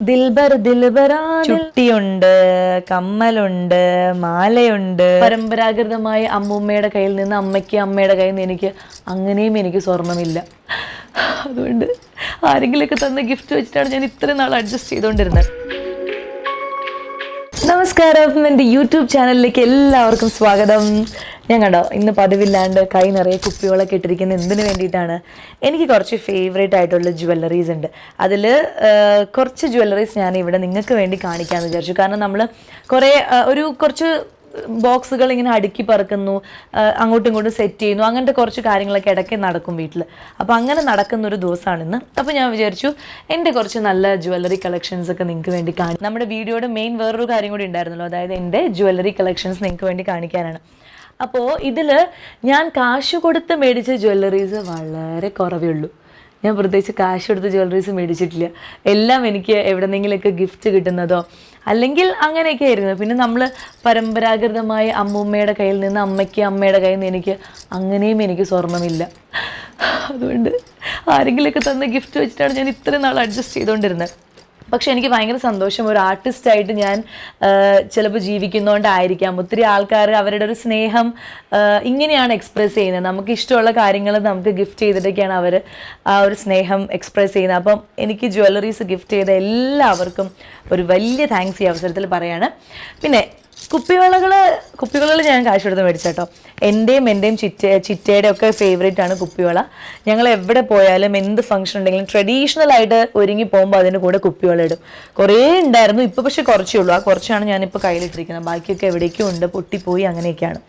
ദിൽബർ ദിൽബറാ ചുട്ടിയുണ്ട്, കമ്മലുണ്ട്, മാലയുണ്ട്. പരമ്പരാഗതമായി അമ്മൂമ്മയുടെ കയ്യിൽ നിന്ന് അമ്മയ്ക്ക്, അമ്മയുടെ കയ്യിൽ നിന്ന് എനിക്ക്, അങ്ങനെയും എനിക്ക് സ്വർണ്ണമില്ല. അതുകൊണ്ട് ആരെങ്കിലുമൊക്കെ തന്ന ഗിഫ്റ്റ് വെച്ചിട്ടാണ് ഞാൻ ഇത്രയും നാൾ അഡ്ജസ്റ്റ് ചെയ്തുകൊണ്ടിരുന്നത്. നമസ്കാരം, എൻ്റെ യൂട്യൂബ് ചാനലിലേക്ക് എല്ലാവർക്കും സ്വാഗതം. ഞാൻ കണ്ടോ ഇന്ന് പതിവില്ലാണ്ട് കൈ നിറയെ കുപ്പികളൊക്കെ ഇട്ടിരിക്കുന്നത് എന്തിനു വേണ്ടിയിട്ടാണ്? എനിക്ക് കുറച്ച് ഫേവറേറ്റ് ആയിട്ടുള്ള ജ്വല്ലറീസ് ഉണ്ട്. അതിൽ കുറച്ച് ജ്വല്ലറീസ് ഞാൻ ഇവിടെ നിങ്ങൾക്ക് വേണ്ടി കാണിക്കാമെന്ന് വിചാരിച്ചു. കാരണം നമ്മൾ കുറച്ച് ബോക്സുകൾ ഇങ്ങനെ അടുക്കി പറക്കുന്നു, അങ്ങോട്ടും ഇങ്ങോട്ടും സെറ്റ് ചെയ്യുന്നു, അങ്ങനത്തെ കുറച്ച് കാര്യങ്ങളൊക്കെ ഇടയ്ക്ക് നടക്കും വീട്ടിൽ. അപ്പോൾ അങ്ങനെ നടക്കുന്നൊരു ദിവസമാണിന്ന്. അപ്പോൾ ഞാൻ വിചാരിച്ചു എൻ്റെ കുറച്ച് നല്ല ജ്വല്ലറി കളക്ഷൻസ് ഒക്കെ നിങ്ങൾക്ക് വേണ്ടി നമ്മുടെ വീഡിയോയുടെ മെയിൻ വേറൊരു കാര്യം കൂടി ഉണ്ടായിരുന്നല്ലോ, അതായത് എൻ്റെ ജ്വല്ലറി കളക്ഷൻസ് നിങ്ങൾക്ക് വേണ്ടി കാണിക്കാനാണ്. അപ്പോൾ ഇതിൽ ഞാൻ കാശ് കൊടുത്ത് മേടിച്ച ജ്വല്ലറീസ് വളരെ കുറവേ ഉള്ളൂ. ഞാൻ പ്രത്യേകിച്ച് കാശ് കൊടുത്ത് ജ്വല്ലറീസ് മേടിച്ചിട്ടില്ല. എല്ലാം എനിക്ക് എവിടെന്നെങ്കിലുമൊക്കെ ഗിഫ്റ്റ് കിട്ടുന്നതോ അല്ലെങ്കിൽ അങ്ങനെയൊക്കെ ആയിരുന്നു. പിന്നെ നമ്മൾ പരമ്പരാഗതമായി അമ്മൂമ്മയുടെ കയ്യിൽ നിന്ന് അമ്മയ്ക്ക്, അമ്മയുടെ കയ്യിൽ നിന്ന് എനിക്ക്, അങ്ങനെയും എനിക്ക് സ്വർണ്ണമില്ല. അതുകൊണ്ട് ആരെങ്കിലുമൊക്കെ തന്ന ഗിഫ്റ്റ് വെച്ചിട്ടാണ് ഞാൻ ഇത്രയും നാൾ അഡ്ജസ്റ്റ് ചെയ്തുകൊണ്ടിരുന്നത്. പക്ഷെ എനിക്ക് ഭയങ്കര സന്തോഷം, ഒരു ആർട്ടിസ്റ്റായിട്ട് ഞാൻ ചിലപ്പോൾ ജീവിക്കുന്നതുകൊണ്ടായിരിക്കാം ഒത്തിരി ആൾക്കാർ അവരുടെ ഒരു സ്നേഹം ഇങ്ങനെയാണ് എക്സ്പ്രസ് ചെയ്യുന്നത്. നമുക്ക് ഇഷ്ടമുള്ള കാര്യങ്ങൾ നമുക്ക് ഗിഫ്റ്റ് ചെയ്തിട്ടൊക്കെയാണ് അവർ ആ ഒരു സ്നേഹം എക്സ്പ്രസ് ചെയ്യുന്നത്. അപ്പം എനിക്ക് ജ്വല്ലറീസ് ഗിഫ്റ്റ് ചെയ്ത എല്ലാവർക്കും ഒരു വലിയ താങ്ക്സ് ഈ അവസരത്തിൽ പറയാണ്. പിന്നെ കുപ്പിവളകൾ ഞാൻ കാശ് കൊടുത്ത് മേടിച്ചേട്ടോ. എൻ്റെയും ചിറ്റയുടെ ഒക്കെ ഫേവറേറ്റ് ആണ് കുപ്പിവള. ഞങ്ങൾ എവിടെ പോയാലും എന്ത് ഫംഗ്ഷൻ ഉണ്ടെങ്കിലും ട്രഡീഷണൽ ആയിട്ട് ഒരുങ്ങി പോകുമ്പോൾ അതിൻ്റെ കൂടെ കുപ്പിവള ഇടും. കുറേ ഉണ്ടായിരുന്നു, ഇപ്പോൾ പക്ഷേ കുറച്ചേ ഉള്ളൂ. ആ കുറച്ചാണ് ഞാനിപ്പോൾ കയ്യിലിട്ടിരിക്കുന്നത്. ബാക്കിയൊക്കെ എവിടേക്കും ഉണ്ട്, പൊട്ടിപ്പോയി, അങ്ങനെയൊക്കെയാണ്.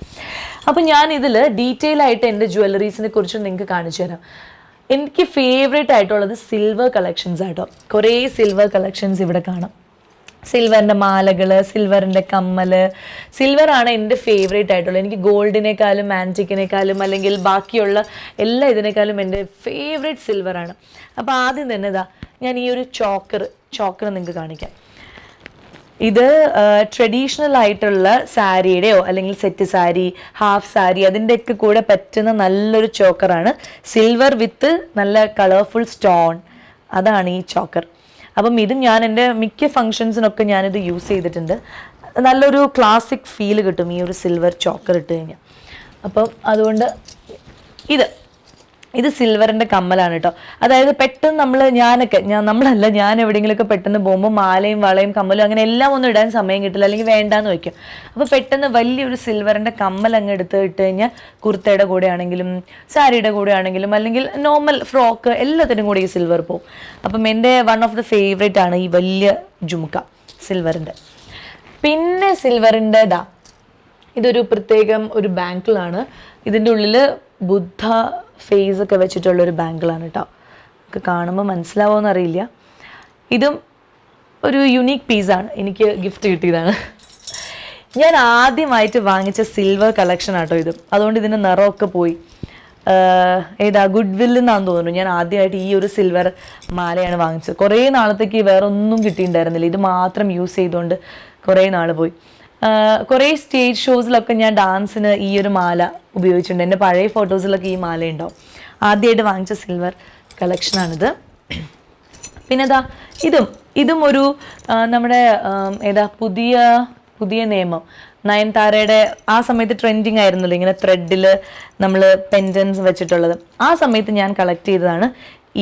അപ്പം ഞാൻ ഇതിൽ ഡീറ്റെയിൽ ആയിട്ട് എൻ്റെ ജ്വല്ലറീസിനെ കുറിച്ച് നിങ്ങൾക്ക് കാണിച്ചു തരാം. എനിക്ക് ഫേവറേറ്റ് ആയിട്ടുള്ളത് സിൽവർ കളക്ഷൻസ് ആയിട്ടോ. കുറേ സിൽവർ കളക്ഷൻസ് ഇവിടെ കാണാം. സിൽവറിൻ്റെ മാലകൾ, സിൽവറിൻ്റെ കമ്മൽ, സിൽവറാണ് എൻ്റെ ഫേവറേറ്റ് ആയിട്ടുള്ളത്. എനിക്ക് ഗോൾഡിനേക്കാളും ആൻറ്റിക്കിനേക്കാളും അല്ലെങ്കിൽ ബാക്കിയുള്ള എല്ലാ ഇതിനേക്കാളും എൻ്റെ ഫേവറേറ്റ് സിൽവറാണ്. അപ്പോൾ ആദ്യം തന്നെ ഞാൻ ഈ ഒരു ചോക്കർ നിങ്ങൾക്ക് കാണിക്കാം. ഇത് ട്രഡീഷണൽ ആയിട്ടുള്ള സാരിയുടെയോ അല്ലെങ്കിൽ സെറ്റ് സാരി, ഹാഫ് സാരി, അതിൻ്റെയൊക്കെ കൂടെ പറ്റുന്ന നല്ലൊരു ചോക്കറാണ്. സിൽവർ വിത്ത് നല്ല കളർഫുൾ സ്റ്റോൺ, അതാണ് ഈ ചോക്കർ. അപ്പം ഇത് ഞാൻ എൻ്റെ മിക്ക ഫങ്ഷൻസിനൊക്കെ ഞാനിത് യൂസ് ചെയ്തിട്ടുണ്ട്. നല്ലൊരു ക്ലാസിക് ഫീൽ കിട്ടും ഈ ഒരു സിൽവർ ചോക്കർ ഇട്ട് കഴിഞ്ഞാൽ. അപ്പം അതുകൊണ്ട് ഇത് സിൽവറിൻ്റെ കമ്മലാണ് കേട്ടോ. അതായത് പെട്ടെന്ന് ഞാൻ എവിടെയെങ്കിലുമൊക്കെ പെട്ടെന്ന് പോകുമ്പോൾ മാലയും വളയും കമ്മലും അങ്ങനെ എല്ലാം ഒന്നും ഇടാൻ സമയം കിട്ടില്ല, അല്ലെങ്കിൽ വേണ്ടാന്ന് വയ്ക്കും. അപ്പോൾ പെട്ടെന്ന് വലിയൊരു സിൽവറിൻ്റെ കമ്മൽ അങ്ങ് ഇട്ട് കഴിഞ്ഞാൽ കുർത്തയുടെ കൂടെ ആണെങ്കിലും സാരിയുടെ കൂടെ ആണെങ്കിലും അല്ലെങ്കിൽ നോർമൽ ഫ്രോക്ക് എല്ലാത്തിനും കൂടെ ഈ സിൽവർ പോവും. അപ്പം എൻ്റെ വൺ ഓഫ് ദ ഫേവറേറ്റ് ആണ് ഈ വലിയ ജുമുക്ക സിൽവറിൻ്റെ. പിന്നെ സിൽവറിൻ്റെ ഇതൊരു പ്രത്യേകം ഒരു ബാങ്കിളാണ്. ഇതിൻ്റെ ഉള്ളിൽ ബുദ്ധ ഫേസ് ഒക്കെ വെച്ചിട്ടുള്ളൊരു ബാങ്കിളാണ് കേട്ടോ. നമുക്ക് കാണുമ്പോൾ മനസ്സിലാവുമെന്ന് അറിയില്ല. ഇതും ഒരു യുണീക്ക് പീസാണ്, എനിക്ക് ഗിഫ്റ്റ് കിട്ടിയതാണ്. ഞാൻ ആദ്യമായിട്ട് വാങ്ങിച്ച സിൽവർ കളക്ഷൻ ആട്ടോ ഇത്. അതുകൊണ്ട് ഇതിൻ്റെ നിറമൊക്കെ പോയി. ഗുഡ് വില്ലിൽ നിന്നാന്ന് തോന്നുന്നു ഞാൻ ആദ്യമായിട്ട് ഈ ഒരു സിൽവർ മാലയാണ് വാങ്ങിച്ചത്. കുറേ നാളത്തേക്ക് വേറെ ഒന്നും കിട്ടിയിട്ടുണ്ടായിരുന്നില്ല, ഇത് മാത്രം യൂസ് ചെയ്തുകൊണ്ട് കുറേ നാൾ പോയി. കുറേ സ്റ്റേജ് ഷോസിലൊക്കെ ഞാൻ ഡാൻസിന് ഈ ഒരു മാല ഉപയോഗിച്ചിട്ടുണ്ട്. എൻ്റെ പഴയ ഫോട്ടോസിലൊക്കെ ഈ മാല ഉണ്ടാവും. ആദ്യമായിട്ട് വാങ്ങിച്ച സിൽവർ കളക്ഷനാണിത്. പിന്നെ ഇതും ഒരു നമ്മുടെ പുതിയ നിയമം, നയൻതാരയുടെ ആ സമയത്ത് ട്രെൻഡിങ് ആയിരുന്നല്ലോ ഇങ്ങനെ ത്രെഡിൽ നമ്മൾ പെൻഡൻസ് വെച്ചിട്ടുള്ളത്. ആ സമയത്ത് ഞാൻ കളക്ട് ചെയ്തതാണ്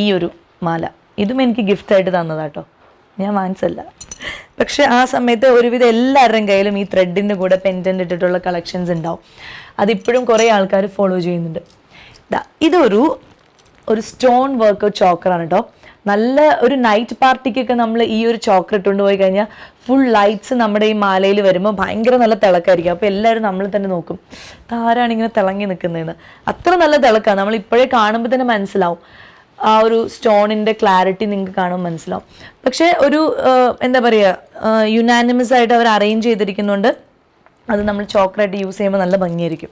ഈ ഒരു മാല. ഇതും എനിക്ക് ഗിഫ്റ്റായിട്ട് തന്നതാട്ടോ, ഞാൻ വാങ്ങിച്ചല്ല. പക്ഷെ ആ സമയത്ത് ഒരുവിധം എല്ലാവരുടെയും കയ്യിലും ഈ ത്രെഡിൻ്റെ കൂടെ പെൻഡൻ്റ് ഇട്ടിട്ടുള്ള കളക്ഷൻസ് ഉണ്ടാവും. അതിപ്പോഴും കുറേ ആൾക്കാർ ഫോളോ ചെയ്യുന്നുണ്ട്. ഇതൊരു സ്റ്റോൺ വർക്ക് ചോക്കറാണ് കേട്ടോ. നല്ല ഒരു നൈറ്റ് പാർട്ടിക്കൊക്കെ നമ്മൾ ഈ ഒരു ചോക്കർ ഇട്ടുകൊണ്ട് പോയി കഴിഞ്ഞാൽ ഫുൾ ലൈറ്റ്സ് നമ്മുടെ ഈ മാലയിൽ വരുമ്പോൾ ഭയങ്കര നല്ല തിളക്കമായിരിക്കും. അപ്പോൾ എല്ലാവരും നമ്മൾ തന്നെ നോക്കും, ആരാണ് ഇങ്ങനെ തിളങ്ങി നിൽക്കുന്നതെന്ന്. അത്ര നല്ല തിളക്കമാണ്, നമ്മൾ ഇപ്പോഴേ കാണുമ്പോൾ തന്നെ മനസ്സിലാവും. ആ ഒരു സ്റ്റോണിൻ്റെ ക്ലാരിറ്റി നിങ്ങൾക്ക് കാണുമ്പോൾ മനസ്സിലാവും. പക്ഷേ ഒരു യുനാനിമസ് ആയിട്ട് അവർ അറേഞ്ച് ചെയ്തിരിക്കുന്നുണ്ട്. അത് നമ്മൾ ചോക്കറായിട്ട് യൂസ് ചെയ്യുമ്പോൾ നല്ല ഭംഗിയായിരിക്കും.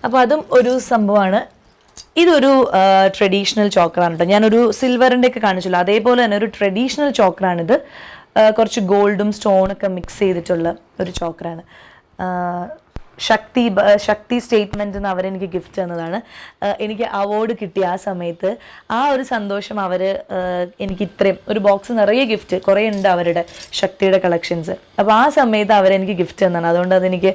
അപ്പോൾ അതും ഒരു സംഭവമാണ്. ഇതൊരു ട്രഡീഷണൽ ചോക്കറാണ് കേട്ടോ. ഞാനൊരു സിൽവറിൻ്റെ ഒക്കെ കാണിച്ചല്ലോ, അതേപോലെ തന്നെ ഒരു ട്രഡീഷണൽ ചോക്കറാണിത്. കുറച്ച് ഗോൾഡും സ്റ്റോണൊക്കെ മിക്സ് ചെയ്തിട്ടുള്ള ഒരു ചോക്കറാണ്. ശക്തി സ്റ്റേറ്റ്മെൻറ്റ് എന്ന് അവരെനിക്ക് ഗിഫ്റ്റ് തന്നതാണ്. എനിക്ക് അവാർഡ് കിട്ടിയ ആ സമയത്ത് ആ ഒരു സന്തോഷം അവർ എനിക്ക് ഇത്രയും ഒരു ബോക്സ് നിറയെ ഗിഫ്റ്റ് കുറേ ഉണ്ട് അവരുടെ ശക്തിയുടെ കളക്ഷൻസ്. അപ്പോൾ ആ സമയത്ത് അവരെനിക്ക് ഗിഫ്റ്റ് തന്നതാണ്. അതുകൊണ്ട് അതെനിക്ക്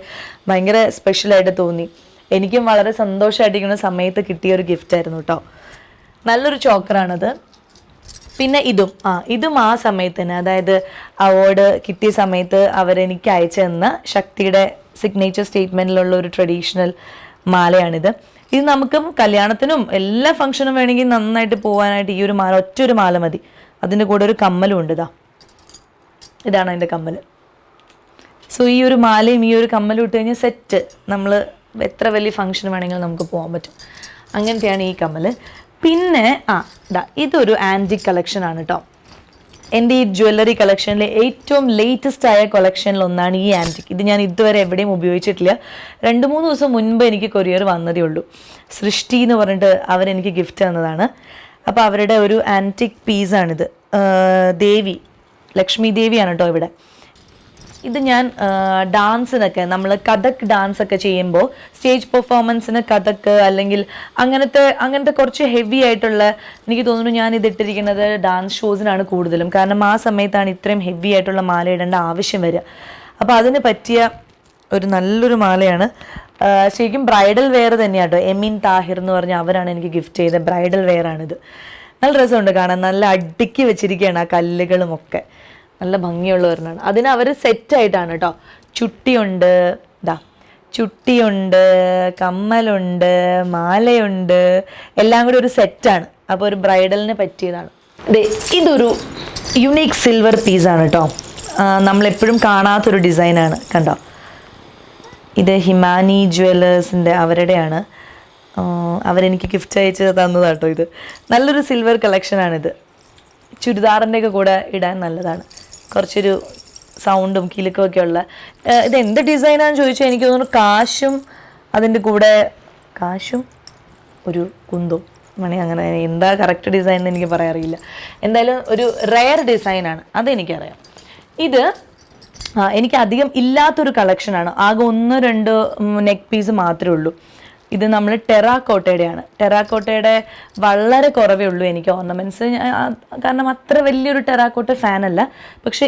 ഭയങ്കര സ്പെഷ്യലായിട്ട് തോന്നി. എനിക്കും വളരെ സന്തോഷമായിട്ടിരിക്കുന്ന സമയത്ത് കിട്ടിയ ഒരു ഗിഫ്റ്റായിരുന്നു കേട്ടോ. നല്ലൊരു ചോക്കറാണത്. പിന്നെ ഇതും ആ സമയത്ത് തന്നെ, അതായത് അവാർഡ് കിട്ടിയ സമയത്ത് അവരെനിക്ക് അയച്ചു തന്ന ശക്തിയുടെ സിഗ്നേച്ചർ സ്റ്റേറ്റ്മെൻറ്റിലുള്ള ഒരു ട്രഡീഷണൽ മാലയാണിത്. ഇത് നമുക്ക് കല്യാണത്തിനും എല്ലാ ഫംഗ്ഷനും വേണമെങ്കിൽ നന്നായിട്ട് പോകാനായിട്ട് ഈ ഒരു മാല, ഒറ്റൊരു മാല മതി. അതിൻ്റെ കൂടെ ഒരു കമ്മലും ഉണ്ട്. ഇതാണ് അതിൻ്റെ കമ്മൽ. സോ ഈ ഒരു മാലയും ഈ ഒരു കമ്മലും ഇട്ട് കഴിഞ്ഞാൽ സെറ്റ്. നമ്മൾ എത്ര വലിയ ഫംഗ്ഷൻ വേണമെങ്കിലും നമുക്ക് പോകാൻ പറ്റും. അങ്ങനത്തെയാണ് ഈ കമ്മൽ. പിന്നെ ഇതൊരു ആൻറ്റിക് കളക്ഷനാണ് കേട്ടോ. എൻ്റെ ഈ ജ്വല്ലറി കളക്ഷനിലെ ഏറ്റവും ലേറ്റസ്റ്റ് ആയ കളക്ഷനിൽ ഒന്നാണ് ഈ ആൻറ്റിക്. ഇത് ഞാൻ ഇതുവരെ എവിടെയും ഉപയോഗിച്ചിട്ടില്ല. 2-3 ദിവസം മുൻപ് എനിക്ക് കൊറിയർ വന്നതേ ഉള്ളൂ. സൃഷ്ടി എന്ന് പറഞ്ഞിട്ട് അവരെനിക്ക് ഗിഫ്റ്റ് തന്നതാണ്. അപ്പോൾ അവരുടെ ഒരു ആൻറ്റിക് പീസാണിത്. ലക്ഷ്മി ദേവിയാണ് കേട്ടോ ഇവിടെ. ഇത് ഞാൻ ഡാൻസിനൊക്കെ, നമ്മൾ കഥക് ഡാൻസ് ഒക്കെ ചെയ്യുമ്പോൾ സ്റ്റേജ് പെർഫോമൻസിന് കഥക് അല്ലെങ്കിൽ അങ്ങനത്തെ കുറച്ച് ഹെവി ആയിട്ടുള്ള, എനിക്ക് തോന്നുന്നു ഞാൻ ഇതിട്ടിരിക്കുന്നത് ഡാൻസ് ഷോസിനാണ് കൂടുതലും. കാരണം ആ സമയത്താണ് ഇത്രയും ഹെവി ആയിട്ടുള്ള മാല ഇടേണ്ട ആവശ്യം വരിക. അപ്പോൾ അതിന് പറ്റിയ ഒരു നല്ലൊരു മാലയാണ്. ശരിക്കും ബ്രൈഡൽ വെയർ തന്നെയാണ് കേട്ടോ. എമിൻ താഹിർ എന്ന് പറഞ്ഞ അവരാണ് എനിക്ക് ഗിഫ്റ്റ് ചെയ്ത ബ്രൈഡൽ വെയർ ആണിത്. നല്ല രസമുണ്ട് കാണാൻ. നല്ല അടുക്കി വെച്ചിരിക്കുകയാണ് ആ കല്ലുകളും ഒക്കെ. നല്ല ഭംഗിയുള്ള ഒരെണ്ണമാണ്. അതിന് അവർ സെറ്റായിട്ടാണ് കേട്ടോ. ചുട്ടിയുണ്ട്, കമ്മലുണ്ട്, മാലയുണ്ട്, എല്ലാം കൂടി ഒരു സെറ്റാണ്. അപ്പോൾ ഒരു ബ്രൈഡലിന് പറ്റിയതാണ്. ഇതൊരു യുണീക്ക് സിൽവർ പീസാണ് കേട്ടോ. നമ്മളെപ്പോഴും കാണാത്തൊരു ഡിസൈനാണ്. കണ്ടോ, ഇത് ഹിമാനി ജ്വല്ലേഴ്സിൻ്റെ അവരുടെയാണ്. അവരെനിക്ക് ഗിഫ്റ്റ് അയച്ച് തന്നതാട്ടോ. ഇത് നല്ലൊരു സിൽവർ കളക്ഷനാണിത്. ചുരിദാറിൻ്റെയൊക്കെ കൂടെ ഇടാൻ നല്ലതാണ്. കുറച്ചൊരു സൗണ്ടും കിലുക്കും ഒക്കെ ഉള്ള. ഇത് എന്ത് ഡിസൈനാണെന്ന് ചോദിച്ചാൽ എനിക്ക് തോന്നുന്നു അതിൻ്റെ കൂടെ കാശും ഒരു കുന്തും മണി, അങ്ങനെ എന്താ കറക്റ്റ് ഡിസൈൻ എന്ന് എനിക്ക് പറയാറിയില്ല. എന്തായാലും ഒരു റെയർ ഡിസൈനാണ്, അതെനിക്കറിയാം. ഇത് എനിക്ക് അധികം ഇല്ലാത്തൊരു കളക്ഷനാണ്. ആകെ 1-2 നെക്ക് പീസ് മാത്രമേ ഉള്ളൂ. ഇത് നമ്മൾ ടെറാക്കോട്ടയുടെയാണ്. ടെറാക്കോട്ടയുടെ വളരെ കുറവേ ഉള്ളൂ എനിക്ക് ഓർണമെൻറ്റ്സ്. കാരണം അത്ര വലിയൊരു ടെറാക്കോട്ട ഫാനല്ല. പക്ഷേ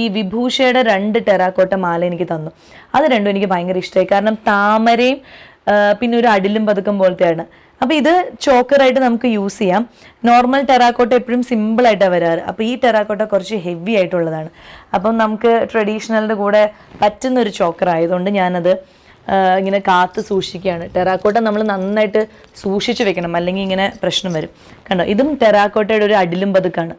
ഈ വിഭൂഷയുടെ 2 ടെറാക്കോട്ട മാല എനിക്ക് തന്നു. അത് രണ്ടും എനിക്ക് ഭയങ്കര ഇഷ്ടമായി. കാരണം താമരയും പിന്നെ ഒരു അടിലും പതുക്കം പോലത്തെയാണ്. അപ്പോൾ ഇത് ചോക്കറായിട്ട് നമുക്ക് യൂസ് ചെയ്യാം. നോർമൽ ടെറാക്കോട്ട എപ്പോഴും സിമ്പിളായിട്ടാണ് വരാറ്. അപ്പോൾ ഈ ടെറാക്കോട്ട കുറച്ച് ഹെവി ആയിട്ടുള്ളതാണ്. അപ്പം നമുക്ക് ട്രഡീഷണലിൻ്റെ കൂടെ പറ്റുന്നൊരു ചോക്കർ ആയതുകൊണ്ട് ഞാനത് ഇങ്ങനെ കാത്ത് സൂക്ഷിക്കുകയാണ്. ടെറാക്കോട്ട നമ്മൾ നന്നായിട്ട് സൂക്ഷിച്ച് വെക്കണം, അല്ലെങ്കിൽ ഇങ്ങനെ പ്രശ്നം വരും. കണ്ടോ, ഇതും ടെറാക്കോട്ടയുടെ ഒരു അടിലും പതുക്കാണ്.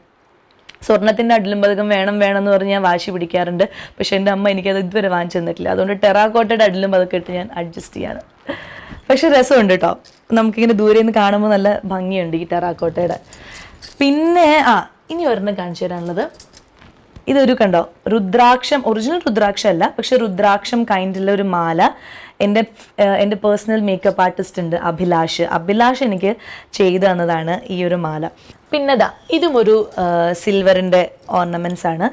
സ്വർണ്ണത്തിൻ്റെ അടിലും പതുക്കം വേണം എന്ന് പറഞ്ഞ് ഞാൻ വാശി പിടിക്കാറുണ്ട്. പക്ഷെ എൻ്റെ അമ്മ എനിക്കത് ഇതുവരെ വാങ്ങിച്ചു തന്നിട്ടില്ല. അതുകൊണ്ട് ടെറാക്കോട്ടയുടെ അടിലും പതുക്കെ ഇട്ട് ഞാൻ അഡ്ജസ്റ്റ് ചെയ്യാണ്. പക്ഷെ രസമുണ്ട് കേട്ടോ. നമുക്കിങ്ങനെ ദൂരെ നിന്ന് കാണുമ്പോൾ നല്ല ഭംഗിയുണ്ട് ഈ ടെറാക്കോട്ടയുടെ. പിന്നെ ഇനി ഒരെണ്ണം കാണിച്ചു തരാനുള്ളത്, ഇതൊരു കണ്ടോ രുദ്രാക്ഷം, ഒറിജിനൽ രുദ്രാക്ഷം അല്ല, പക്ഷെ രുദ്രാക്ഷം കൈൻഡുള്ള ഒരു മാല. എൻ്റെ പേഴ്സണൽ മേക്കപ്പ് ആർട്ടിസ്റ്റ് ഉണ്ട് അഭിലാഷ് എനിക്ക് ചെയ്തു തന്നതാണ് ഈ ഒരു മാല. പിന്നെ ഇതും ഒരു സിൽവറിൻ്റെ ഓർണമെൻറ്റ്സ് ആണ്.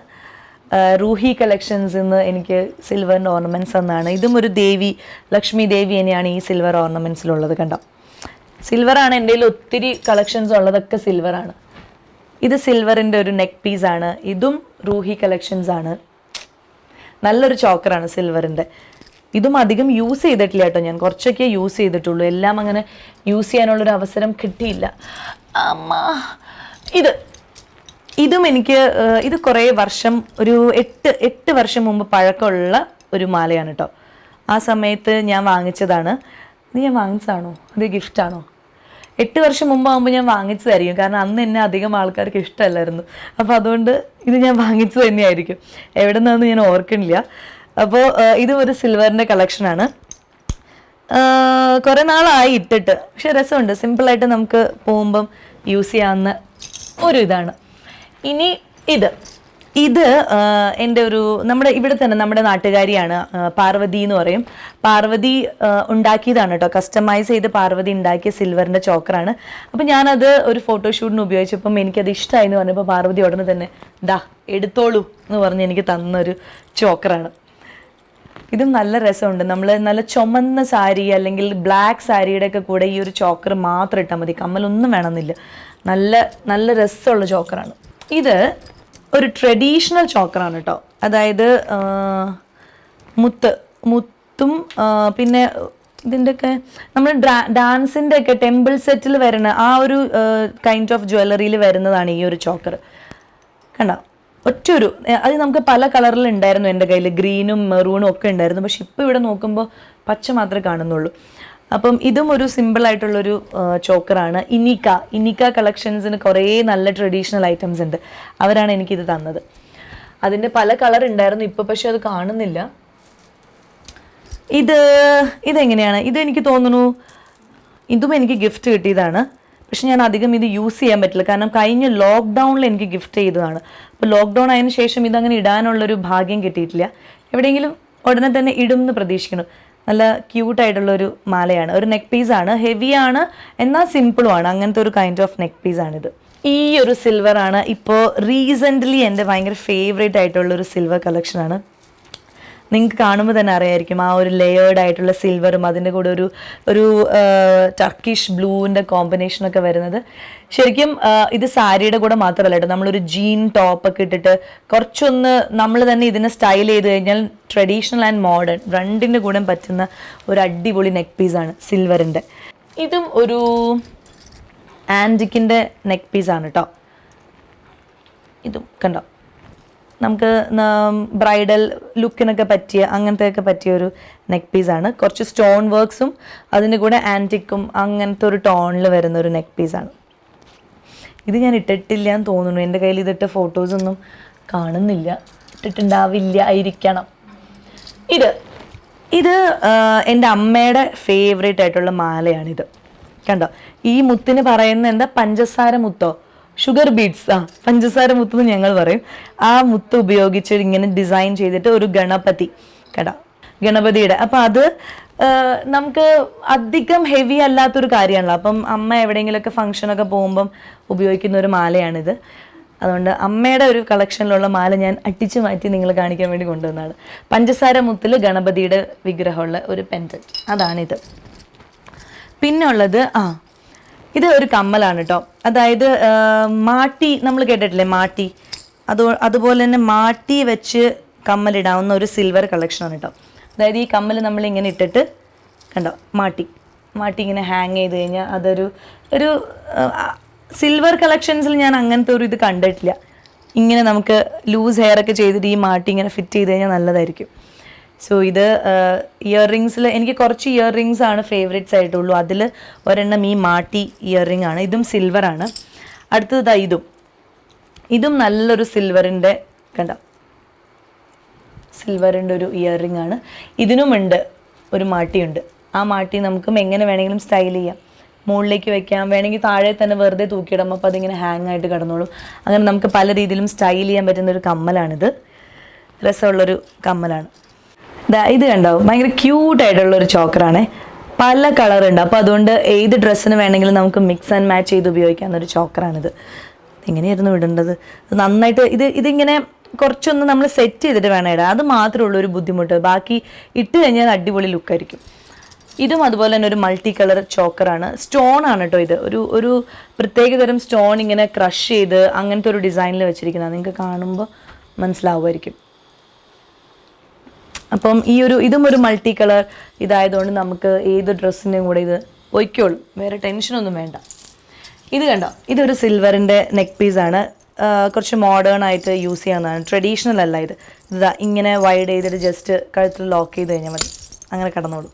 റൂഹി കളക്ഷൻസ് നിന്ന് എനിക്ക് സിൽവറിൻ്റെ ഓർണമെൻറ്റ്സ് എന്നാണ്. ഇതും ഒരു ലക്ഷ്മി ദേവി തന്നെയാണ് ഈ സിൽവർ ഓർണമെൻറ്റ്സിലുള്ളത്. കണ്ടോ, സിൽവറാണ് എൻ്റെ കയ്യിൽ ഒത്തിരി കളക്ഷൻസ് ഉള്ളതൊക്കെ സിൽവറാണ്. ഇത് സിൽവറിൻ്റെ ഒരു നെക്ക് പീസാണ്. ഇതും റൂഹി കളക്ഷൻസ് ആണ്. നല്ലൊരു ചോക്കറാണ് സിൽവറിൻ്റെ. ഇതും അധികം യൂസ് ചെയ്തിട്ടില്ല കേട്ടോ. ഞാൻ കുറച്ചൊക്കെ യൂസ് ചെയ്തിട്ടുള്ളൂ. എല്ലാം അങ്ങനെ യൂസ് ചെയ്യാനുള്ളൊരു അവസരം കിട്ടിയില്ല. ഇതും എനിക്ക് ഇത് കുറേ വർഷം, ഒരു 8 വർഷം മുമ്പ് പഴക്കമുള്ള ഒരു മാലയാണ് കേട്ടോ. ആ സമയത്ത് ഞാൻ വാങ്ങിച്ചതാണ്. ഇത് ഞാൻ വാങ്ങിച്ചതാണോ അത് ഗിഫ്റ്റാണോ? 8 വർഷം മുമ്പാകുമ്പോൾ ഞാൻ വാങ്ങിച്ചതായിരിക്കും. കാരണം അന്ന് എന്നെ അധികം ആൾക്കാർക്ക് ഇഷ്ടമല്ലായിരുന്നു. അപ്പോൾ അതുകൊണ്ട് ഇത് ഞാൻ വാങ്ങിച്ചത് തന്നെയായിരിക്കും. എവിടെ നിന്നാണെന്ന് ഞാൻ ഓർക്കണില്ല. അപ്പോൾ ഇതും ഒരു സിൽവറിൻ്റെ കളക്ഷനാണ്. കുറേ നാളായി ഇട്ടിട്ട്, പക്ഷെ രസമുണ്ട്. സിമ്പിളായിട്ട് നമുക്ക് പോകുമ്പം യൂസ് ചെയ്യാവുന്ന ഒരു ഇതാണ്. ഇനി ഇത് എൻ്റെ നമ്മുടെ ഇവിടെ തന്നെ നമ്മുടെ നാട്ടുകാരിയാണ്, പാർവതി എന്ന് പറയും. പാർവതി ഉണ്ടാക്കിയതാണ് കേട്ടോ. കസ്റ്റമൈസ് ചെയ്ത് പാർവതി ഉണ്ടാക്കിയ സിൽവറിൻ്റെ ചോക്കറാണ്. അപ്പം ഞാനത് ഒരു ഫോട്ടോഷൂട്ടിന് ഉപയോഗിച്ചപ്പം എനിക്കത് ഇഷ്ടമായി എന്ന് പറഞ്ഞപ്പോൾ പാർവതി ഉടനെ തന്നെ എടുത്തോളൂ എന്ന് പറഞ്ഞ് എനിക്ക് തന്നൊരു ചോക്കറാണ്. ഇതും നല്ല രസമുണ്ട്. നമ്മൾ നല്ല ചുമന്ന സാരി അല്ലെങ്കിൽ ബ്ലാക്ക് സാരിയുടെ ഒക്കെ കൂടെ ഈ ഒരു ചോക്കർ മാത്രം ഇട്ടാൽ മതി, കമ്മലൊന്നും വേണമെന്നില്ല. നല്ല നല്ല രസമുള്ള ചോക്കറാണ് ഇത്. ഒരു ട്രഡീഷണൽ ചോക്കറാണ് കേട്ടോ. അതായത് മുത്തും പിന്നെ ഇതിൻ്റെയൊക്കെ നമ്മൾ ഡാൻസിൻ്റെ ഒക്കെ ടെമ്പിൾ സെറ്റിൽ വരുന്ന ആ ഒരു കൈൻഡ് ഓഫ് ജ്വല്ലറിയിൽ വരുന്നതാണ് ഈ ഒരു ചോക്കർ. കണ്ടോ, ഒറ്റൊരു അത് നമുക്ക് പല കളറിൽ ഉണ്ടായിരുന്നു എൻ്റെ കയ്യിൽ, ഗ്രീനും മെറൂണും ഒക്കെ ഉണ്ടായിരുന്നു. പക്ഷെ ഇപ്പോൾ ഇവിടെ നോക്കുമ്പോൾ പച്ച മാത്രമേ കാണുന്നുള്ളൂ. അപ്പം ഇതും ഒരു സിമ്പിളായിട്ടുള്ളൊരു ചോക്കറാണ്. ഇനിക്ക കളക്ഷൻസിന് കുറേ നല്ല ട്രഡീഷണൽ ഐറ്റംസ് ഉണ്ട്. അവരാണ് എനിക്കിത് തന്നത്. അതിൻ്റെ പല കളർ ഉണ്ടായിരുന്നു ഇപ്പോൾ, പക്ഷെ അത് കാണുന്നില്ല. ഇതെങ്ങനെയാണ്? ഇത് എനിക്ക് തോന്നുന്നു ഇതും എനിക്ക് ഗിഫ്റ്റ് കിട്ടിയതാണ്. പക്ഷെ ഞാൻ അധികം ഇത് യൂസ് ചെയ്യാൻ പറ്റില്ല, കാരണം കഴിഞ്ഞ ലോക്ക്ഡൗണിൽ എനിക്ക് ഗിഫ്റ്റ് ചെയ്തതാണ്. അപ്പോൾ ലോക്ക്ഡൗൺ ആയതിനു ശേഷം ഇതങ്ങനെ ഇടാനുള്ളൊരു ഭാഗ്യം കിട്ടിയിട്ടില്ല. എവിടെയെങ്കിലും ഉടനെ തന്നെ ഇടും എന്ന് പ്രതീക്ഷിക്കണം. നല്ല ക്യൂട്ടായിട്ടുള്ളൊരു മാലയാണ്. ഒരു നെക്ക് പീസാണ്, ഹെവിയാണ് എന്നാൽ സിമ്പിളുമാണ്. അങ്ങനത്തെ ഒരു കൈൻഡ് ഓഫ് നെക്ക് പീസാണിത്. ഈ ഒരു സിൽവറാണ് ഇപ്പോൾ റീസെൻ്റ്ലി എൻ്റെ ഭയങ്കര ഫേവറേറ്റ് ആയിട്ടുള്ളൊരു സിൽവർ കളക്ഷനാണ്. നിങ്ങൾക്ക് കാണുമ്പോൾ തന്നെ അറിയായിരിക്കും ആ ഒരു ലെയേർഡ് ആയിട്ടുള്ള സിൽവറും അതിൻ്റെ കൂടെ ഒരു ടർക്കിഷ് ബ്ലൂവിൻ്റെ കോമ്പിനേഷനൊക്കെ വരുന്നത്. ശരിക്കും ഇത് സാരിയുടെ കൂടെ മാത്രമല്ല കേട്ടോ, നമ്മളൊരു ജീൻ ടോപ്പൊക്കെ ഇട്ടിട്ട് കുറച്ചൊന്ന് നമ്മൾ തന്നെ ഇതിനെ സ്റ്റൈൽ ചെയ്ത് കഴിഞ്ഞാൽ ട്രഡീഷണൽ ആൻഡ് മോഡേൺ രണ്ടിൻ്റെ കൂടെ പറ്റുന്ന ഒരു അടിപൊളി നെക്ക് പീസാണ് സിൽവറിൻ്റെ. ഇതും ഒരു ആൻറ്റിക്കിൻ്റെ നെക്ക് പീസാണ് കേട്ടോ. ഇതും കണ്ടോ, നമുക്ക് ബ്രൈഡൽ ലുക്കിനൊക്കെ പറ്റിയ അങ്ങനത്തെയൊക്കെ പറ്റിയൊരു നെക്ക് പീസാണ്. കുറച്ച് സ്റ്റോൺ വർക്ക്സും അതിൻ്റെ കൂടെ ആൻറ്റിക്കും അങ്ങനത്തെ ഒരു ടോണിൽ വരുന്ന ഒരു നെക്ക് പീസാണ്. ഇത് ഞാൻ ഇട്ടിട്ടില്ല എന്ന് തോന്നുന്നു, എൻ്റെ കയ്യിൽ ഇതിട്ട് ഫോട്ടോസൊന്നും കാണുന്നില്ല. ഇട്ടിട്ടുണ്ടാവില്ല ആയിരിക്കണം. ഇത് എൻ്റെ അമ്മയുടെ ഫേവറേറ്റ് ആയിട്ടുള്ള മാലയാണിത്. കണ്ടോ, ഈ മുത്തിന് പറയുന്നത് എന്താ, പഞ്ചസാര മുത്തോ, ഷുഗർ ബീഡ്സ്, പഞ്ചസാര മുത്ത് എന്ന് ഞങ്ങൾ പറയും. ആ മുത്ത് ഉപയോഗിച്ച് ഇങ്ങനെ ഡിസൈൻ ചെയ്തിട്ട് ഒരു ഗണപതി കേട്ടോ, ഗണപതിയുടെ. അപ്പം അത് നമുക്ക് അധികം ഹെവി അല്ലാത്തൊരു കാര്യമാണല്ലോ. അപ്പം അമ്മ എവിടെയെങ്കിലുമൊക്കെ ഫംഗ്ഷനൊക്കെ പോകുമ്പം ഉപയോഗിക്കുന്ന ഒരു മാലയാണിത്. അതുകൊണ്ട് അമ്മയുടെ ഒരു കളക്ഷനിലുള്ള മാല ഞാൻ അട്ടിച്ചു മാറ്റി നിങ്ങൾ കാണിക്കാൻ വേണ്ടി കൊണ്ടുവന്നതാണ്. പഞ്ചസാര മുത്തിൽ ഗണപതിയുടെ വിഗ്രഹമുള്ള ഒരു പെൻഡന്റ്, അതാണിത്. പിന്നെ ഉള്ളത് ഇത് ഒരു കമ്മലാണ് കേട്ടോ. അതായത് മാട്ടി നമ്മൾ കേട്ടിട്ടില്ലേ, മാട്ടി, അതുപോലെ തന്നെ മാട്ടി വെച്ച് കമ്മലിടാവുന്ന ഒരു സിൽവർ കളക്ഷനാണ് കേട്ടോ. അതായത് ഈ കമ്മൽ നമ്മളിങ്ങനെ ഇട്ടിട്ട് കണ്ടോ, മാട്ടി ഇങ്ങനെ ഹാങ് ചെയ്ത് കഴിഞ്ഞാൽ അതൊരു സിൽവർ കളക്ഷൻസിൽ ഞാൻ അങ്ങനത്തെ ഒരു ഇത് കണ്ടിട്ടില്ല. ഇങ്ങനെ നമുക്ക് ലൂസ് ഹെയർ ഒക്കെ ചെയ്തിട്ട് ഈ മാട്ടി ഇങ്ങനെ ഫിറ്റ് ചെയ്ത് കഴിഞ്ഞാൽ നല്ലതായിരിക്കും. സോ ഇത് ഇയർ റിങ്സിൽ എനിക്ക് കുറച്ച് ഇയർ റിങ്സ് ആണ് ഫേവറേറ്റ്സ് ആയിട്ടുള്ളൂ. അതിൽ ഒരെണ്ണം ഈ മാട്ടി ഇയർ റിംഗ് ആണ്. ഇതും സിൽവറാണ്. അടുത്തത് ഇതും നല്ലൊരു സിൽവറിൻ്റെ കണ്ടോ, സിൽവറിൻ്റെ ഒരു ഇയർ റിംഗ് ആണ്. ഇതിനുമുണ്ട് ഒരു മാട്ടിയുണ്ട്. ആ മാട്ടി നമുക്ക് എങ്ങനെ വേണമെങ്കിലും സ്റ്റൈൽ ചെയ്യാം. മുകളിലേക്ക് വെക്കാം, വേണമെങ്കിൽ താഴെ തന്നെ വെറുതെ തൂക്കിയിടാം. അപ്പോൾ അതിങ്ങനെ ഹാങ് ആയിട്ട് കിടന്നോളും. അങ്ങനെ നമുക്ക് പല രീതിയിലും സ്റ്റൈൽ ചെയ്യാൻ പറ്റുന്ന ഒരു കമ്മലാണിത്. രസമുള്ളൊരു കമ്മലാണ്. ഇത് കണ്ടോ, ഭയങ്കര ക്യൂട്ടായിട്ടുള്ളൊരു ചോക്കറാണ്. പല കളറുണ്ട്. അപ്പോൾ അതുകൊണ്ട് ഏത് ഡ്രസ്സിന് വേണമെങ്കിലും നമുക്ക് മിക്സ് ആൻഡ് മാച്ച് ചെയ്ത് ഉപയോഗിക്കാവുന്നൊരു ചോക്കറാണിത്. എങ്ങനെയായിരുന്നു ഇടേണ്ടത്? നന്നായിട്ട് ഇതിങ്ങനെ കുറച്ചൊന്ന് നമ്മൾ സെറ്റ് ചെയ്തിട്ട് വേണം ഇടാൻ. അത് മാത്രമേ ഉള്ളൂ ഒരു ബുദ്ധിമുട്ട്. ബാക്കി ഇട്ട് കഴിഞ്ഞാൽ അടിപൊളി ലുക്കായിരിക്കും. ഇതും അതുപോലെ തന്നെ ഒരു മൾട്ടി കളർ ചോക്കറാണ്. സ്റ്റോൺ ആണ് കേട്ടോ. ഇത് ഒരു പ്രത്യേകതരം സ്റ്റോൺ ഇങ്ങനെ ക്രഷ് ചെയ്ത് അങ്ങനത്തെ ഒരു ഡിസൈനിൽ വെച്ചിരിക്കുന്നത്. നിങ്ങൾക്ക് കാണുമ്പോൾ മനസ്സിലാവുമായിരിക്കും. അപ്പം ഇതും ഒരു മൾട്ടി കളർ ഇതായതുകൊണ്ട് നമുക്ക് ഏത് ഡ്രസ്സിൻ്റെയും കൂടെ ഇത് പൊയ്ക്കോളും, വേറെ ടെൻഷനൊന്നും വേണ്ട. ഇത് കണ്ടോ, ഇതൊരു സിൽവറിൻ്റെ നെക്ക് പീസാണ്. കുറച്ച് മോഡേൺ ആയിട്ട് യൂസ് ചെയ്യാവുന്നതാണ്, ട്രഡീഷണൽ അല്ല ഇത്. ഇങ്ങനെ വൈഡ് ചെയ്തിട്ട് ജസ്റ്റ് കഴുത്തിൽ ലോക്ക് ചെയ്ത് കഴിഞ്ഞാൽ മതി, അങ്ങനെ കിടന്നോളും.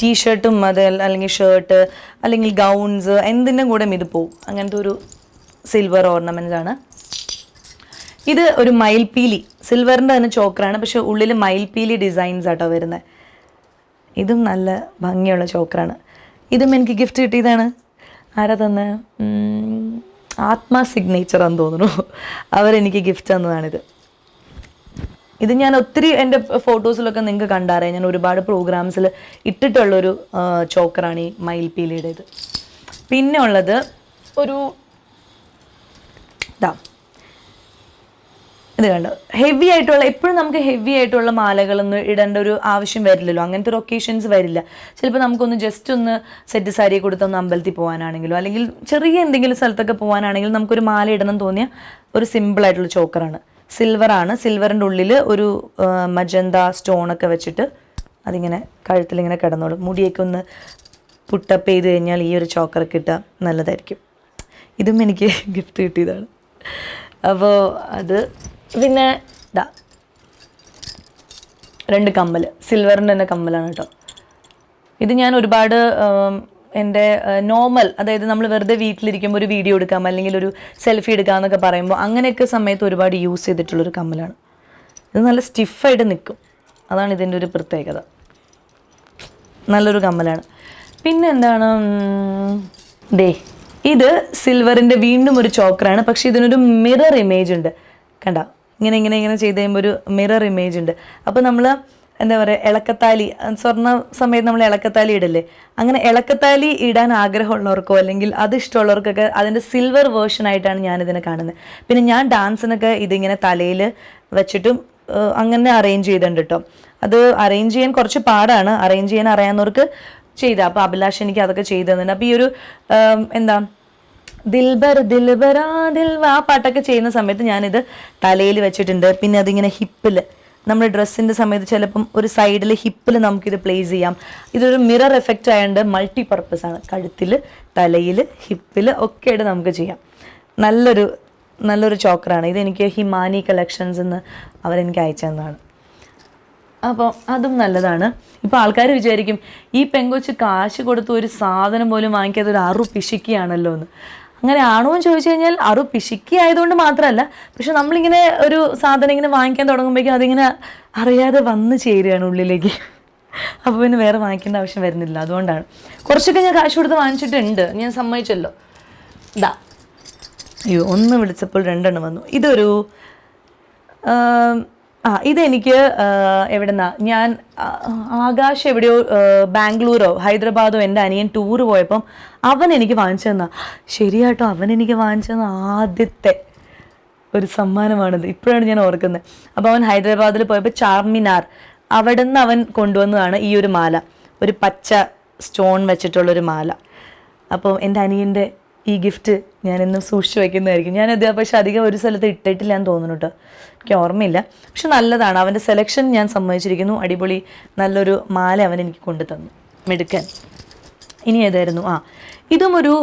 ടീഷർട്ടും അല്ലെങ്കിൽ ഷർട്ട് അല്ലെങ്കിൽ ഗൗൺസ് എന്തിൻ്റെ കൂടെ ഇത് പോവും. അങ്ങനത്തെ ഒരു സിൽവർ ഓർണമെൻ്റ് ആണ്. ഇത് ഒരു മയിൽപീലി, സിൽവറിൻ്റെ തന്നെ ചോക്കറാണ്, പക്ഷെ ഉള്ളിൽ മയിൽപീലി ഡിസൈൻസ് ആട്ടോ വരുന്നത്. ഇതും നല്ല ഭംഗിയുള്ള ചോക്കറാണ്. ഇതും എനിക്ക് ഗിഫ്റ്റ് കിട്ടിയതാണ്. ആരാ തന്നെ, ആത്മാ സിഗ്നേച്ചർ ആണെന്ന് തോന്നുന്നു, അവരെനിക്ക് ഗിഫ്റ്റ് തന്നതാണിത്. ഇത് ഞാൻ ഒത്തിരി എൻ്റെ ഫോട്ടോസിലൊക്കെ നിങ്ങൾക്ക് കണ്ടാറേ, ഞാൻ ഒരുപാട് പ്രോഗ്രാംസിൽ ഇട്ടിട്ടുള്ളൊരു ചോക്കറാണ് ഈ മയിൽപീലിയുടേത്. പിന്നെ ഉള്ളത് ഒരു ഇത് കണ്ടോ, ഹെവി ആയിട്ടുള്ള, എപ്പോഴും നമുക്ക് ഹെവി ആയിട്ടുള്ള മാലകളൊന്നും ഇടേണ്ട ഒരു ആവശ്യം വരില്ലല്ലോ, അങ്ങനത്തെ ഒരു ഒക്കേഷൻസ് വരില്ല. ചിലപ്പോൾ നമുക്കൊന്ന് ജസ്റ്റ് ഒന്ന് സെറ്റ് സാരി കൊടുത്തൊന്ന് അമ്പലത്തിൽ പോകാനാണെങ്കിലോ അല്ലെങ്കിൽ ചെറിയ എന്തെങ്കിലും സ്ഥലത്തൊക്കെ പോകാനാണെങ്കിലും നമുക്കൊരു മാല ഇടണം തോന്നിയ ഒരു സിമ്പിളായിട്ടുള്ള ചോക്കറാണ്. സിൽവറാണ്, സിൽവറിൻ്റെ ഉള്ളിൽ ഒരു മജന്ത സ്റ്റോണൊക്കെ വെച്ചിട്ട് അതിങ്ങനെ കഴുത്തിലിങ്ങനെ കിടന്നോളും. മുടിയൊക്കെ ഒന്ന് പുട്ടപ്പ് ചെയ്ത് കഴിഞ്ഞാൽ ഈ ഒരു ചോക്കറൊക്കെ ഇട്ടാൽ നല്ലതായിരിക്കും. ഇതും എനിക്ക് ഗിഫ്റ്റ് കിട്ടിയതാണ്. അപ്പോൾ അത് പിന്നെ ഇതാ 2 കമ്മൽ, സിൽവറിൻ്റെ തന്നെ കമ്മലാണ് കേട്ടോ. ഇത് ഞാൻ ഒരുപാട് എൻ്റെ നോർമൽ, അതായത് നമ്മൾ വെറുതെ വീട്ടിലിരിക്കുമ്പോൾ ഒരു വീഡിയോ എടുക്കാം അല്ലെങ്കിൽ ഒരു സെൽഫി എടുക്കാമെന്നൊക്കെ പറയുമ്പോൾ അങ്ങനെയൊക്കെ സമയത്ത് ഒരുപാട് യൂസ് ചെയ്തിട്ടുള്ളൊരു കമ്മലാണ്. ഇത് നല്ല സ്റ്റിഫായിട്ട് നിൽക്കും, അതാണ് ഇതിൻ്റെ ഒരു പ്രത്യേകത. നല്ലൊരു കമ്മലാണ്. പിന്നെ എന്താണ്, ഇത് സിൽവറിൻ്റെ വീണ്ടും ഒരു ചോക്കറാണ്, പക്ഷെ ഇതിനൊരു മിറർ ഇമേജ് ഉണ്ട്. കണ്ട, ഇങ്ങനെ ഇങ്ങനെ ഇങ്ങനെ ചെയ്ത് കഴിയുമ്പോൾ ഒരു മിറർ ഇമേജ് ഉണ്ട്. അപ്പോൾ നമ്മൾ എന്താ പറയുക, ഇളക്കത്താലി, സ്വർണ്ണ സമയത്ത് നമ്മൾ ഇളക്കത്താലി ഇടല്ലേ, അങ്ങനെ ഇളക്കത്താലി ഇടാൻ ആഗ്രഹമുള്ളവർക്കോ അല്ലെങ്കിൽ അത് ഇഷ്ടമുള്ളവർക്കൊക്കെ അതിൻ്റെ സിൽവർ വേർഷൻ ആയിട്ടാണ് ഞാനിതിനെ കാണുന്നത്. പിന്നെ ഞാൻ ഡാൻസിനൊക്കെ ഇതിങ്ങനെ തലയിൽ വെച്ചിട്ടും അങ്ങനെ അറേഞ്ച് ചെയ്തിട്ടുണ്ട് കേട്ടോ. അത് അറേഞ്ച് ചെയ്യാൻ കുറച്ച് പാടാണ്, അറേഞ്ച് ചെയ്യാൻ അറിയാവുന്നവർക്ക് ചെയ്താൽ. അപ്പോൾ അഭിലാഷ് എനിക്ക് അതൊക്കെ ചെയ്തു തന്നിട്ടുണ്ട്. അപ്പോൾ ഈ ഒരു എന്താ ദിൽബർ ദിൽബറാ ദിൽവ ആ പാട്ടൊക്കെ ചെയ്യുന്ന സമയത്ത് ഞാനിത് തലയിൽ വെച്ചിട്ടുണ്ട്. പിന്നെ അതിങ്ങനെ ഹിപ്പിൽ, നമ്മൾ ഡ്രസ്സിൻ്റെ സമയത്ത് ചിലപ്പം ഒരു സൈഡിൽ ഹിപ്പിൽ നമുക്കിത് പ്ലേസ് ചെയ്യാം. ഇതൊരു മിറർ എഫക്റ്റ് ആയതുകൊണ്ട് മൾട്ടി പർപ്പസ് ആണ്. കഴുത്തിൽ, തലയിൽ, ഹിപ്പിൽ ഒക്കെ ആയിട്ട് നമുക്ക് ചെയ്യാം. നല്ലൊരു ചോക്കറാണ്. ഇതെനിക്ക് ഹിമാനി കളക്ഷൻസ് എന്ന് അവരെനിക്ക് അയച്ചു തന്നതാണ്. അപ്പോൾ അതും നല്ലതാണ്. ഇപ്പോൾ ആൾക്കാർ വിചാരിക്കും ഈ പെങ്കൊച്ച് കാശ് കൊടുത്ത് ഒരു സാധനം പോലും വാങ്ങിക്കാതെ ഒരു അറു പിശുക്കിയാണല്ലോ എന്ന്. അങ്ങനെ ആണോ എന്ന് ചോദിച്ചു കഴിഞ്ഞാൽ അറു പിശുക്കി ആയതുകൊണ്ട് മാത്രമല്ല, പക്ഷെ നമ്മളിങ്ങനെ ഒരു സാധനം ഇങ്ങനെ വാങ്ങിക്കാൻ തുടങ്ങുമ്പോഴേക്കും അതിങ്ങനെ അറിയാതെ വന്ന് ചേരുകയാണ് ഉള്ളിലേക്ക്. അപ്പോൾ പിന്നെ വേറെ വാങ്ങിക്കേണ്ട ആവശ്യം വരുന്നില്ല. അതുകൊണ്ടാണ് കുറച്ചൊക്കെ ഞാൻ കാശ് കൊടുത്ത് വാങ്ങിച്ചിട്ടുണ്ട്, ഞാൻ സമ്മതിച്ചല്ലോ. അയ്യോ, 1 വിളിച്ചപ്പോൾ 2 വന്നു. ഇതൊരു ഇതെനിക്ക് എവിടെന്നാ, ഞാൻ ആകാശ് എവിടെയോ ബാംഗ്ലൂരോ ഹൈദരാബാദോ എൻ്റെ അനിയൻ ടൂറ് പോയപ്പം അവൻ എനിക്ക് വാങ്ങിച്ചു തന്ന, ശരിയാട്ടോ, അവൻ എനിക്ക് വാങ്ങിച്ചു തന്ന ആദ്യത്തെ ഒരു സമ്മാനമാണിത്. ഇപ്പോഴാണ് ഞാൻ ഓർക്കുന്നത്. അപ്പോൾ അവൻ ഹൈദരാബാദിൽ പോയപ്പോൾ ചാർമിനാർ അവിടെ നിന്ന് അവൻ കൊണ്ടുവന്നതാണ് ഈ ഒരു മാല, ഒരു പച്ച സ്റ്റോൺ വെച്ചിട്ടുള്ളൊരു മാല. അപ്പോൾ എൻ്റെ അനിയൻ്റെ ഈ ഗിഫ്റ്റ് ഞാനെന്നും സൂക്ഷിച്ചു വയ്ക്കുന്നതായിരിക്കും. ഞാനത് പക്ഷെ അധികം ഒരു സ്ഥലത്ത് ഇട്ടിട്ടില്ല എന്ന് തോന്നുന്നു കേട്ടോ, എനിക്ക് ഓർമ്മയില്ല. പക്ഷെ നല്ലതാണ്, അവൻ്റെ സെലക്ഷൻ ഞാൻ സമ്മതിച്ചിരിക്കുന്നു. അടിപൊളി നല്ലൊരു മാല അവൻ എനിക്ക് കൊണ്ടു തന്നു, മിടുക്കൻ. ഇനി ഏതായിരുന്നു, ഇതും ഒരു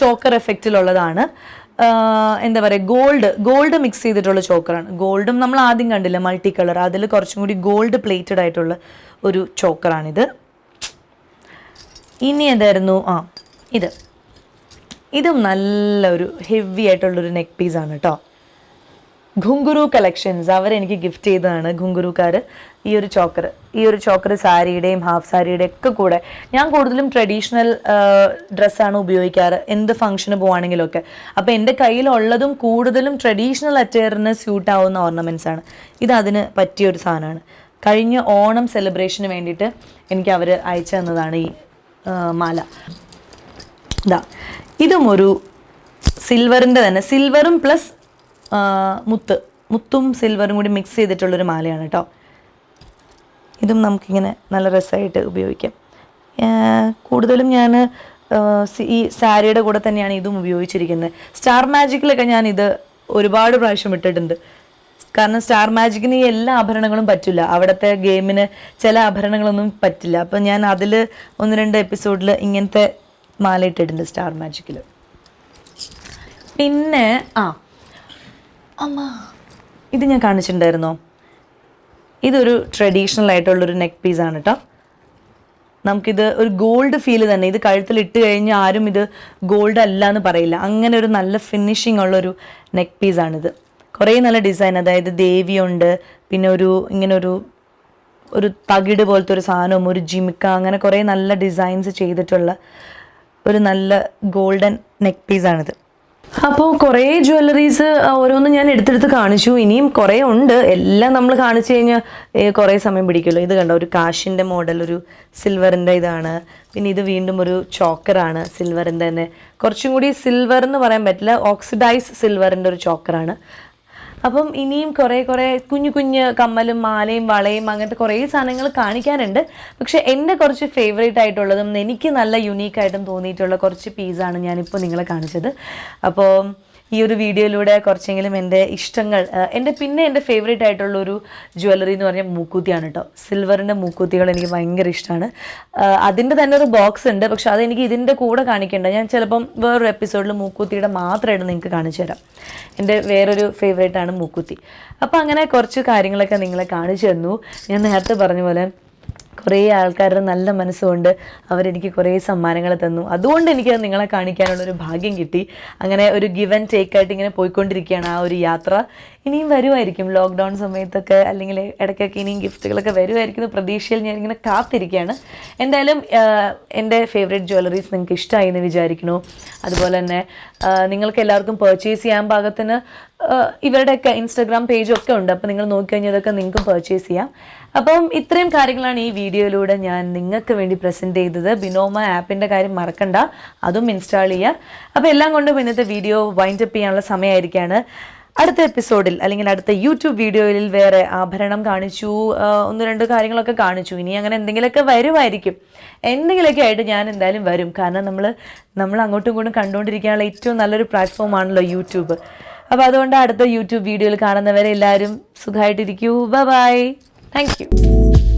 ചോക്കർ എഫക്റ്റിലുള്ളതാണ്. എന്താ പറയുക, ഗോൾഡ് മിക്സ് ചെയ്തിട്ടുള്ള ചോക്കറാണ്. ഗോൾഡും നമ്മൾ ആദ്യം കണ്ടില്ല, മൾട്ടി കളർ, അതിൽ കുറച്ചും കൂടി ഗോൾഡ് പ്ലേറ്റഡ് ആയിട്ടുള്ള ഒരു ചോക്കറാണിത്. ഇനി ഏതായിരുന്നു, ഇതും നല്ലൊരു ഹെവി ആയിട്ടുള്ളൊരു നെക്ക് പീസാണ് കേട്ടോ. ഘുങ്കുറു കളക്ഷൻസ് അവരെനിക്ക് ഗിഫ്റ്റ് ചെയ്തതാണ്, ഘുങ്കുറുക്കാർ. ഈ ഒരു ചോക്കർ സാരിയുടെയും ഹാഫ് സാരിയുടെയും ഒക്കെ കൂടെ. ഞാൻ കൂടുതലും ട്രഡീഷണൽ ഡ്രസ്സാണ് ഉപയോഗിക്കാറ് എന്ത് ഫംഗ്ഷന് പോവുകയാണെങ്കിലൊക്കെ. അപ്പോൾ എൻ്റെ കയ്യിലുള്ളതും കൂടുതലും ട്രഡീഷണൽ അറ്റയറിന് സ്യൂട്ട് ആവുന്ന ഓർണമെൻറ്റ്സ് ആണ്. ഇത് അതിന് പറ്റിയൊരു സാധനമാണ്. കഴിഞ്ഞ ഓണം സെലിബ്രേഷന് വേണ്ടിയിട്ട് എനിക്ക് അവർ അയച്ചു തന്നതാണ് ഈ മാല. ഇതും ഒരു സിൽവറിൻ്റെ തന്നെ, സിൽവറും പ്ലസ് മുത്തും സിൽവറും കൂടി മിക്സ് ചെയ്തിട്ടുള്ളൊരു മാലയാണ് കേട്ടോ. ഇതും നമുക്കിങ്ങനെ നല്ല രസമായിട്ട് ഉപയോഗിക്കാം. കൂടുതലും ഞാൻ ഈ സാരിയുടെ കൂടെ തന്നെയാണ് ഇതും ഉപയോഗിച്ചിരിക്കുന്നത്. സ്റ്റാർ മാജിക്കിലൊക്കെ ഞാനിത് ഒരുപാട് പ്രാവശ്യം ഇട്ടിട്ടുണ്ട്. കാരണം സ്റ്റാർ മാജിക്കിന് ഈ എല്ലാ ആഭരണങ്ങളും പറ്റില്ല, അവിടുത്തെ ഗെയിമിന് ചില ആഭരണങ്ങളൊന്നും പറ്റില്ല. അപ്പം ഞാൻ അതിൽ 1-2 എപ്പിസോഡിൽ ഇങ്ങനത്തെ മാല ഇട്ടിട്ടുണ്ട് സ്റ്റാർ മാജിക്കിൽ. പിന്നെ ഇത് ഞാൻ കാണിച്ചിട്ടുണ്ടായിരുന്നോ, ഇതൊരു ട്രഡീഷണൽ ആയിട്ടുള്ളൊരു നെക്ക് പീസാണ് കേട്ടോ. നമുക്കിത് ഒരു ഗോൾഡ് ഫീല് തന്നെ, ഇത് കഴുത്തിൽ ഇട്ട് കഴിഞ്ഞാൽ ആരും ഇത് ഗോൾഡ് അല്ല എന്ന് പറയില്ല. അങ്ങനെ ഒരു നല്ല ഫിനിഷിംഗ് ഉള്ളൊരു നെക്ക് പീസാണിത്. കുറേ നല്ല ഡിസൈൻ, അതായത് ദേവിയുണ്ട്, പിന്നെ ഇങ്ങനെ ഒരു തകിട് പോലത്തെ ഒരു സാധനവും ഒരു ജിമിക്ക, അങ്ങനെ കുറേ നല്ല ഡിസൈൻസ് ചെയ്തിട്ടുള്ള ഒരു നല്ല ഗോൾഡൻ നെക്ക് പീസാണിത്. അപ്പോൾ കുറേ ജ്വല്ലറീസ് ഓരോന്നും ഞാൻ എടുത്തെടുത്ത് കാണിച്ചു. ഇനിയും കുറേ ഉണ്ട്, എല്ലാം നമ്മൾ കാണിച്ചു കഴിഞ്ഞാൽ കുറേ സമയം പിടിക്കുമല്ലോ. ഇത് കണ്ടോ, ഒരു കാശിൻ്റെ മോഡൽ, ഒരു സിൽവറിൻ്റെ ഇതാണ്. പിന്നെ ഇത് വീണ്ടും ഒരു ചോക്കറാണ്, സിൽവറിൻ്റെ തന്നെ. കുറച്ചും കൂടി സിൽവർ എന്ന് പറയാൻ പറ്റില്ല, ഓക്സിഡൈസ് സിൽവറിൻ്റെ ഒരു ചോക്കറാണ്. അപ്പം ഇനിയും കുറേ കുഞ്ഞു കുഞ്ഞ് കമ്മലും മാലയും വളയും അങ്ങനത്തെ കുറേ സാധനങ്ങൾ കാണിക്കാനുണ്ട്. പക്ഷേ എൻ്റെ കുറച്ച് ഫേവറേറ്റ് ആയിട്ടുള്ളതും എനിക്ക് നല്ല യുണീക്കായിട്ടും തോന്നിയിട്ടുള്ള കുറച്ച് പീസാണ് ഞാനിപ്പോൾ നിങ്ങളെ കാണിച്ചത്. അപ്പോൾ ഈ ഒരു വീഡിയോയിലൂടെ കുറച്ചെങ്കിലും എൻ്റെ ഇഷ്ടങ്ങൾ എൻ്റെ ഫേവറേറ്റ് ആയിട്ടുള്ളൊരു ജ്വല്ലറി എന്ന് പറഞ്ഞാൽ മൂക്കുത്തിയാണ് കേട്ടോ. സിൽവറിൻ്റെ മൂക്കുത്തികൾ എനിക്ക് ഭയങ്കര ഇഷ്ടമാണ്. അതിൻ്റെ തന്നെ ഒരു ബോക്സ് ഉണ്ട്, പക്ഷെ അതെനിക്ക് ഇതിൻ്റെ കൂടെ കാണിക്കേണ്ട. ഞാൻ ചിലപ്പം വേറൊരു എപ്പിസോഡിൽ മൂക്കുത്തിയുടെ മാത്രമായിട്ട് നിങ്ങൾക്ക് കാണിച്ചു തരാം. എൻ്റെ വേറൊരു ഫേവറേറ്റാണ് മൂക്കുത്തി. അപ്പോൾ അങ്ങനെ കുറച്ച് കാര്യങ്ങളൊക്കെ നിങ്ങളെ കാണിച്ചു തന്നു. ഞാൻ നേരത്തെ പറഞ്ഞ പോലെ കുറേ ആൾക്കാരുടെ നല്ല മനസ്സുകൊണ്ട് അവരെനിക്ക് കുറേ സമ്മാനങ്ങൾ തന്നു. അതുകൊണ്ട് എനിക്കത് നിങ്ങളെ കാണിക്കാനുള്ളൊരു ഭാഗ്യം കിട്ടി. അങ്ങനെ ഒരു ഗിവ് ആൻഡ് ടേക്ക് ആയിട്ട് ഇങ്ങനെ പോയിക്കൊണ്ടിരിക്കുകയാണ് ആ ഒരു യാത്ര. ഇനിയും വരുമായിരിക്കും ലോക്ക്ഡൗൺ സമയത്തൊക്കെ, അല്ലെങ്കിൽ ഇടയ്ക്കൊക്കെ ഇനിയും ഗിഫ്റ്റുകളൊക്കെ വരുമായിരിക്കുന്ന പ്രതീക്ഷയിൽ ഞാനിങ്ങനെ കാത്തിരിക്കുകയാണ്. എന്തായാലും എൻ്റെ ഫേവറേറ്റ് ജ്വല്ലറീസ് നിങ്ങൾക്ക് ഇഷ്ടമായി എന്ന് വിചാരിക്കുന്നു. അതുപോലെ തന്നെ നിങ്ങൾക്ക് എല്ലാവർക്കും പർച്ചേസ് ചെയ്യാൻ പാകത്തിന് ഇവരുടെയൊക്കെ ഇൻസ്റ്റാഗ്രാം പേജൊക്കെ ഉണ്ട്. അപ്പോൾ നിങ്ങൾ നോക്കിക്കഴിഞ്ഞാൽ ഇതൊക്കെ നിങ്ങൾക്കും പർച്ചേസ് ചെയ്യാം. അപ്പം ഇത്രയും കാര്യങ്ങളാണ് ഈ വീഡിയോയിലൂടെ ഞാൻ നിങ്ങൾക്ക് വേണ്ടി പ്രസൻറ്റ് ചെയ്തത്. ബിനോമ ആപ്പിൻ്റെ കാര്യം മറക്കണ്ട, അതും ഇൻസ്റ്റാൾ ചെയ്യുക. അപ്പോൾ എല്ലാം കൊണ്ടും ഇന്നത്തെ വീഡിയോ വൈൻഡപ്പ് ചെയ്യാനുള്ള സമയമായിരിക്കുകയാണ്. അടുത്ത എപ്പിസോഡിൽ അല്ലെങ്കിൽ അടുത്ത യൂട്യൂബ് വീഡിയോയിൽ വേറെ ആഭരണം കാണിച്ചു, 1-2 കാര്യങ്ങളൊക്കെ കാണിച്ചു. ഇനി അങ്ങനെ എന്തെങ്കിലുമൊക്കെ വരുമായിരിക്കും. എന്തെങ്കിലുമൊക്കെ ആയിട്ട് ഞാൻ എന്തായാലും വരും. കാരണം നമ്മൾ അങ്ങോട്ടും ഇങ്ങോട്ടും കണ്ടുകൊണ്ടിരിക്കാനുള്ള ഏറ്റവും നല്ലൊരു പ്ലാറ്റ്ഫോമാണല്ലോ യൂട്യൂബ്. അപ്പോൾ അതുകൊണ്ട് അടുത്ത യൂട്യൂബ് വീഡിയോയിൽ കാണുന്നവരെ എല്ലാവരും സുഖമായിട്ടിരിക്കൂ. ബൈ. Thank you.